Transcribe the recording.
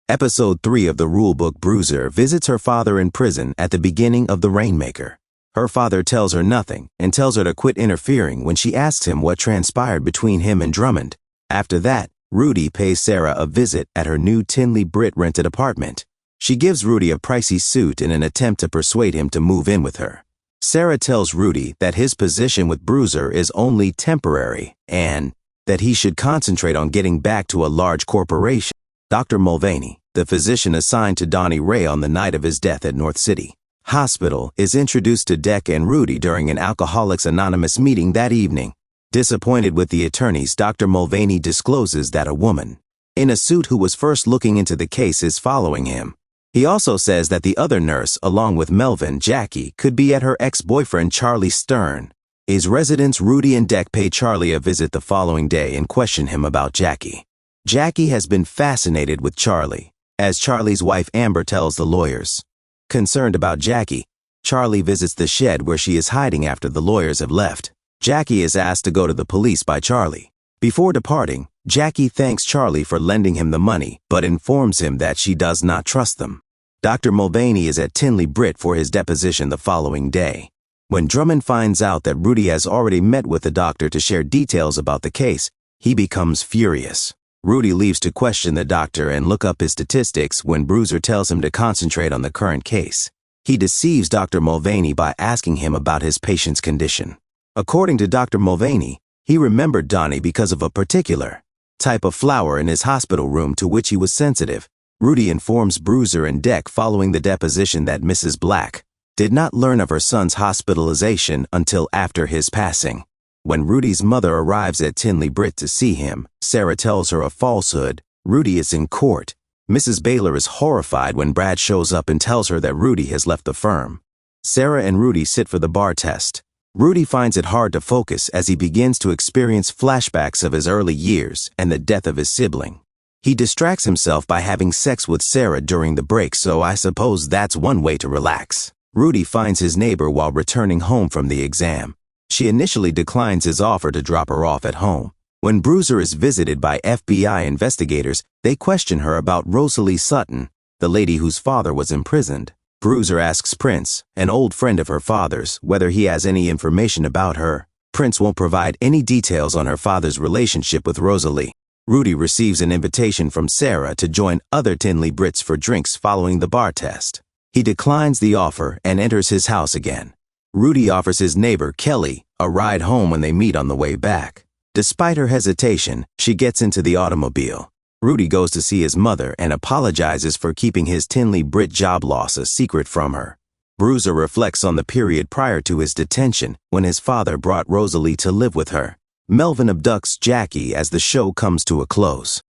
Episode 3 of the rulebook. Bruiser visits her father in prison at the beginning of the Rainmaker. Her father tells her nothing and tells her to quit interfering when she asks him what transpired between him and Drummond. After that, Rudy pays Sarah a visit at her new Tinley Britt rented apartment. She gives Rudy a pricey suit in an attempt to persuade him to move in with her. Sarah tells Rudy that his position with Bruiser is only temporary and that he should concentrate on getting back to a large corporation. Dr. Mulvaney, the physician assigned to Donnie Ray on the night of his death at North City Hospital, is introduced to Deck and Rudy during an Alcoholics Anonymous meeting that evening. Disappointed with the attorneys, Dr. Mulvaney discloses that a woman in a suit who was first looking into the case is following him. He also says that the other nurse, along with Melvin, Jackie, could be at her ex-boyfriend Charlie Stern. His residents Rudy and Deck pay Charlie a visit the following day and question him about Jackie. Jackie has been fascinated with Charlie, as Charlie's wife Amber tells the lawyers. Concerned about Jackie, Charlie visits the shed where she is hiding after the lawyers have left. Jackie is asked to go to the police by Charlie. Before departing, Jackie thanks Charlie for lending him the money, but informs him that she does not trust them. Dr. Mulvaney is at Tinley Britt for his deposition the following day. When Drummond finds out that Rudy has already met with the doctor to share details about the case, he becomes furious. Rudy leaves to question the doctor and look up his statistics when Bruiser tells him to concentrate on the current case. He deceives Dr. Mulvaney by asking him about his patient's condition. According to Dr. Mulvaney, he remembered Donnie because of a particular type of flower in his hospital room to which he was sensitive. Rudy informs Bruiser and Deck following the deposition that Mrs. Black did not learn of her son's hospitalization until after his passing. When Rudy's mother arrives at Tinley Britt to see him, Sarah tells her a falsehood. Rudy is in court. Mrs. Baylor is horrified when Brad shows up and tells her that Rudy has left the firm. Sarah and Rudy sit for the bar test. Rudy finds it hard to focus as he begins to experience flashbacks of his early years and the death of his sibling. He distracts himself by having sex with Sarah during the break, so I suppose that's one way to relax. Rudy finds his neighbor while returning home from the exam. She initially declines his offer to drop her off at home. When Bruiser is visited by FBI investigators, they question her about Rosalie Sutton, the lady whose father was imprisoned. Bruiser asks Prince, an old friend of her father's, whether he has any information about her. Prince won't provide any details on her father's relationship with Rosalie. Rudy receives an invitation from Sarah to join other Tinley Brits for drinks following the bar test. He declines the offer and enters his house again. Rudy offers his neighbor, Kelly, a ride home when they meet on the way back. Despite her hesitation, she gets into the automobile. Rudy goes to see his mother and apologizes for keeping his Tinley Britt job loss a secret from her. Bruiser reflects on the period prior to his detention when his father brought Rosalie to live with her. Melvin abducts Jackie as the show comes to a close.